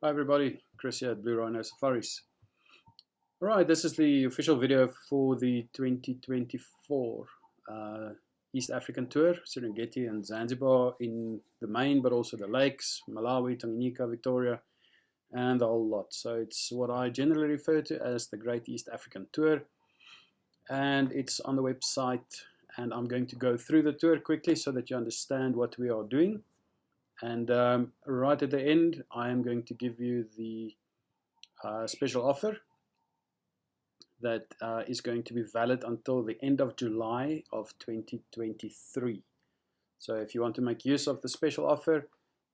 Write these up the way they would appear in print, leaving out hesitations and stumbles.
Hi everybody, Chris here at Bluerhino Safaris. Alright, this is the official video for the 2024 uh, East African Tour, Serengeti and Zanzibar in the main, but also the lakes, Malawi, Tanganyika, Victoria, and the whole lot. So it's what I generally refer to as the Great East African Tour, and it's on the website, and I'm going to go through the tour quickly so that you understand what we are doing. And right at the end, I am going to give you the special offer that is going to be valid until the end of July of 2023. So if you want to make use of the special offer,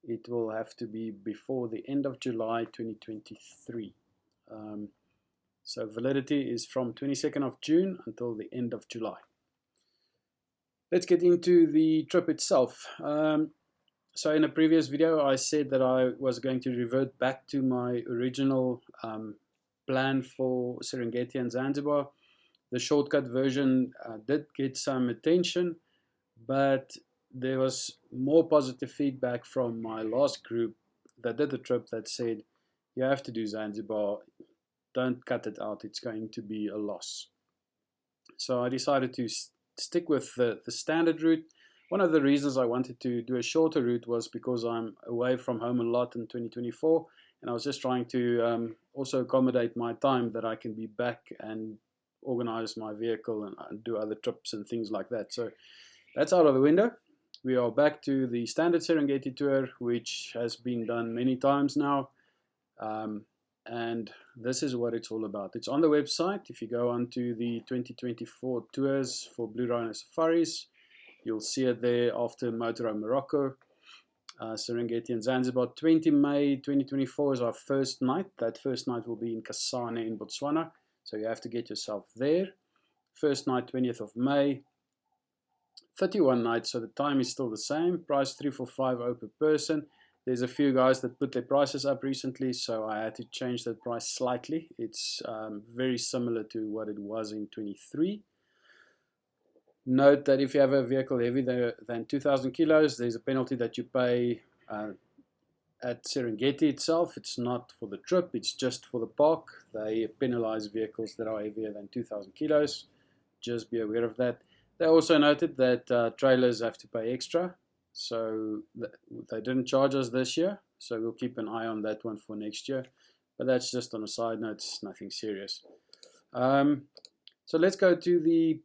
it will have to be before the end of July 2023. So validity is from 22nd of June until the end of July. Let's get into the trip itself. So in a previous video, I said that I was going to revert back to my original plan for Serengeti and Zanzibar. The shortcut version did get some attention, but there was more positive feedback from my last group that did the trip that said, you have to do Zanzibar, don't cut it out, it's going to be a loss. So I decided to stick with the standard route. One of the reasons I wanted to do a shorter route was because I'm away from home a lot in 2024, and I was just trying to also accommodate my time that I can be back and organize my vehicle and do other trips and things like that. So that's out of the window. We are back to the standard Serengeti tour, which has been done many times now. And this is what it's all about. It's on the website. If you go onto the 2024 tours for Bluerhino Safaris, you'll see it there after Motorhome Morocco. Serengeti and Zanzibar, 20 May 2024 is our first night. That first night will be in Kasane in Botswana, so you have to get yourself there. First night, 20th of May, 31 nights, so the time is still the same. Price 345 per person. There's a few guys that put their prices up recently, so I had to change that price slightly. It's very similar to what it was in 23. Note that if you have a vehicle heavier than 2,000 kilos, there's a penalty that you pay at Serengeti itself. It's not for the trip, it's just for the park. They penalize vehicles that are heavier than 2,000 kilos. Just be aware of that. They also noted that trailers have to pay extra, so they didn't charge us this year, so we'll keep an eye on that one for next year. But that's just on a side note, it's nothing serious. So let's go to the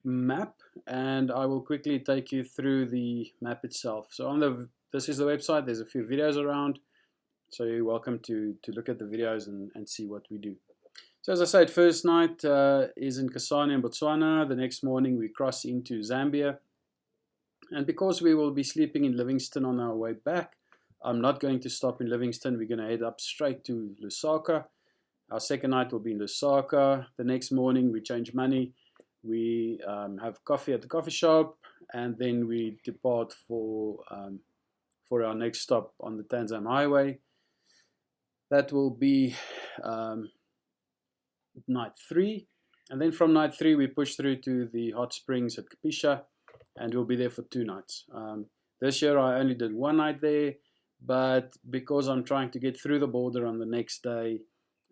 map, and I will quickly take you through the map itself. So this is the website. There's a few videos around, so you're welcome to look at the videos and see what we do. So as I said, first night is in Kasane in Botswana. The next morning we cross into Zambia, and because we will be sleeping in Livingstone on our way back, I'm not going to stop in Livingstone. We're going to head up straight to Lusaka. Our second night will be in Lusaka. The next morning we change money. We have coffee at the coffee shop, and then we depart for our next stop on the Tanzam Highway. That will be night 3, and then from night 3 we push through to the hot springs at Kapisha, and we'll be there for 2 nights. This year I only did 1 night there, but because I'm trying to get through the border on the next day,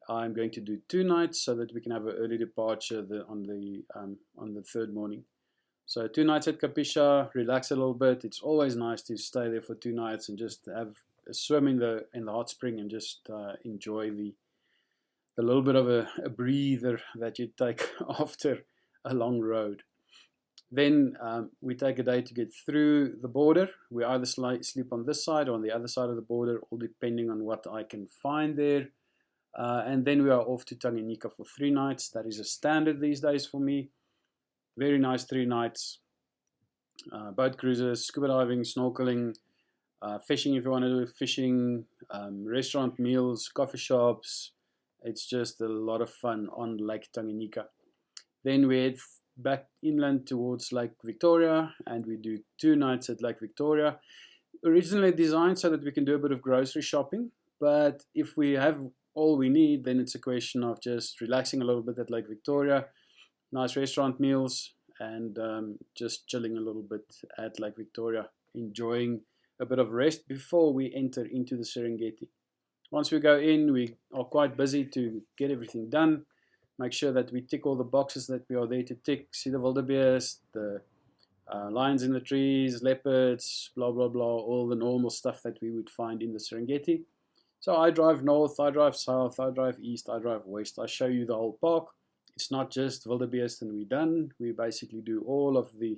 I'm going to do 2 nights so that we can have an early departure on the third morning. So 2 nights at Kapisha, relax a little bit. It's always nice to stay there for 2 nights and just have a swim in the hot spring and just enjoy the little bit of a breather that you take after a long road. Then we take a day to get through the border. We either sleep on this side or on the other side of the border, all depending on what I can find there. And then we are off to Tanganyika for 3 nights. That is a standard these days for me. Very nice 3 nights. Boat cruises, scuba diving, snorkeling, fishing if you want to do fishing, restaurant meals, coffee shops. It's just a lot of fun on Lake Tanganyika. Then we head back inland towards Lake Victoria, and we do 2 nights at Lake Victoria. Originally designed so that we can do a bit of grocery shopping, but if we have all we need, then it's a question of just relaxing a little bit at Lake Victoria, nice restaurant meals, and just chilling a little bit at Lake Victoria, enjoying a bit of rest before we enter into the Serengeti. Once we go in, we are quite busy to get everything done. Make sure that we tick all the boxes that we are there to tick. See the wildebeest, the lions in the trees, leopards, blah, blah, blah, all the normal stuff that we would find in the Serengeti. So I drive north, I drive south, I drive east, I drive west. I show you the whole park. It's not just wildebeest and we're done. We basically do all of the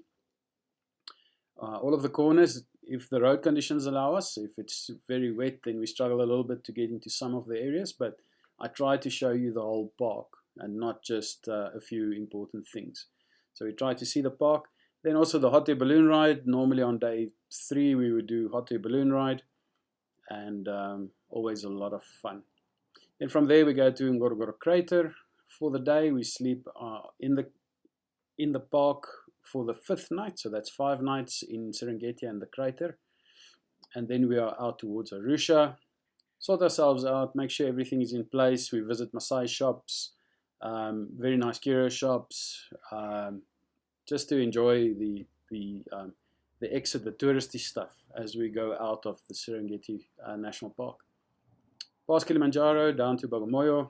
corners if the road conditions allow us. If it's very wet, then we struggle a little bit to get into some of the areas, but I try to show you the whole park and not just a few important things. So we try to see the park. Then also the hot air balloon ride. Normally on day 3 we would do hot air balloon ride, and always a lot of fun. Then from there we go to Ngorongoro Crater for the day. We sleep in the park for the 5th night, so that's 5 nights in Serengeti and the crater. And then we are out towards Arusha, sort ourselves out, make sure everything is in place. We visit Maasai shops, very nice curio shops, just to enjoy the exit, the touristy stuff as we go out of the Serengeti National Park. Past Kilimanjaro, down to Bagamoyo,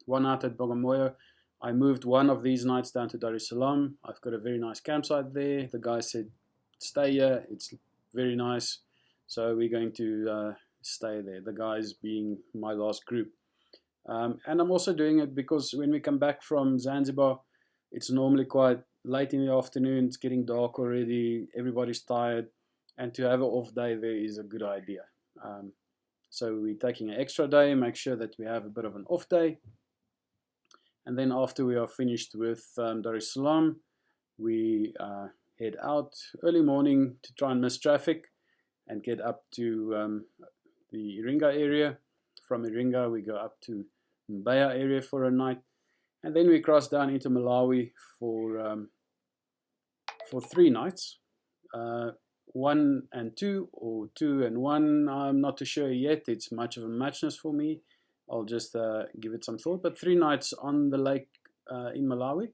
1 night at Bagamoyo. I moved one of these nights down to Dar es Salaam. I've got a very nice campsite there. The guy said, stay here, it's very nice. So we're going to stay there, the guys being my last group. And I'm also doing it because when we come back from Zanzibar, it's normally quite late in the afternoon, it's getting dark already, everybody's tired, and to have an off day there is a good idea. So we're taking an extra day, make sure that we have a bit of an off day. And then after we are finished with Dar es Salaam, we head out early morning to try and miss traffic and get up to the Iringa area. From Iringa we go up to Mbeya area for a night, and then we cross down into Malawi for 3 nights, 1 and 2 or 2 and 1. I'm not too sure yet. It's much of a muchness for me. I'll just give it some thought, but 3 nights on the lake in Malawi,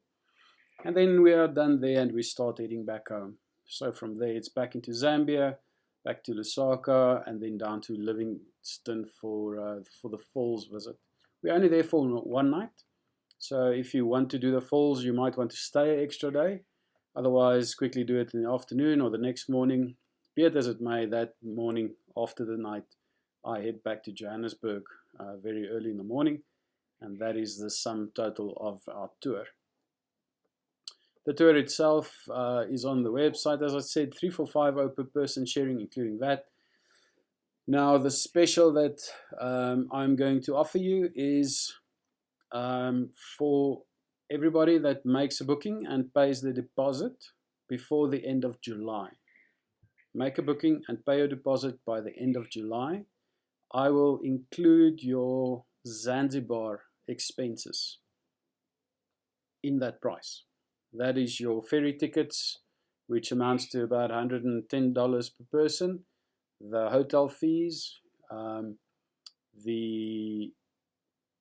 and then we are done there and we start heading back home. So from there it's back into Zambia, back to Lusaka, and then down to Livingstone for the falls visit. We're only there for 1 night, so if you want to do the falls, you might want to stay an extra day. Otherwise, quickly do it in the afternoon or the next morning. Be it as it may, that morning after the night, I head back to Johannesburg very early in the morning, and that is the sum total of our tour. The tour itself is on the website, as I said, 3,450 per person sharing, including that. Now, the special that I'm going to offer you is for everybody that makes a booking and pays the deposit before the end of July. Make a booking and pay your deposit by the end of July. I will include your Zanzibar expenses in that price. That is your ferry tickets, which amounts to about $110 per person, the hotel fees, the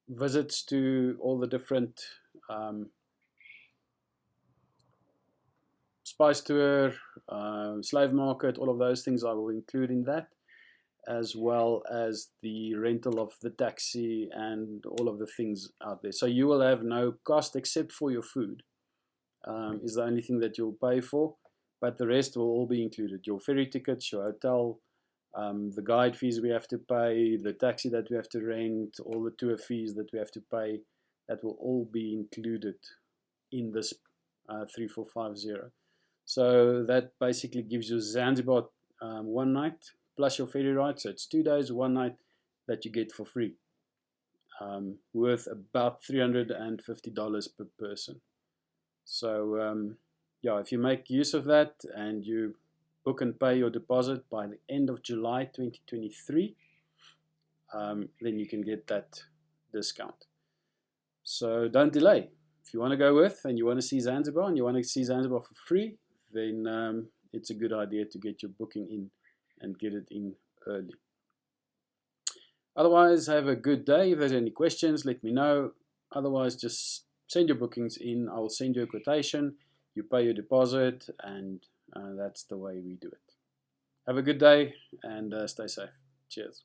visits to all the different spice tour, slave market, all of those things I will include in that, as well as the rental of the taxi and all of the things out there. So you will have no cost except for your food, is the only thing that you'll pay for, but the rest will all be included. Your ferry tickets, your hotel, the guide fees we have to pay, the taxi that we have to rent, all the tour fees that we have to pay, that will all be included in this 3450. So that basically gives you Zanzibar 1 night plus your ferry ride, so it's 2 days, 1 night that you get for free, worth about $350 per person. So yeah, if you make use of that and you book and pay your deposit by the end of July 2023, then you can get that discount. So don't delay. If you want to go with and you want to see Zanzibar and you want to see Zanzibar for free, then it's a good idea to get your booking in and get it in early. Otherwise, have a good day. If there's any questions, let me know. Otherwise, just send your bookings in. I will send you a quotation. You pay your deposit, and that's the way we do it. Have a good day and stay safe. Cheers.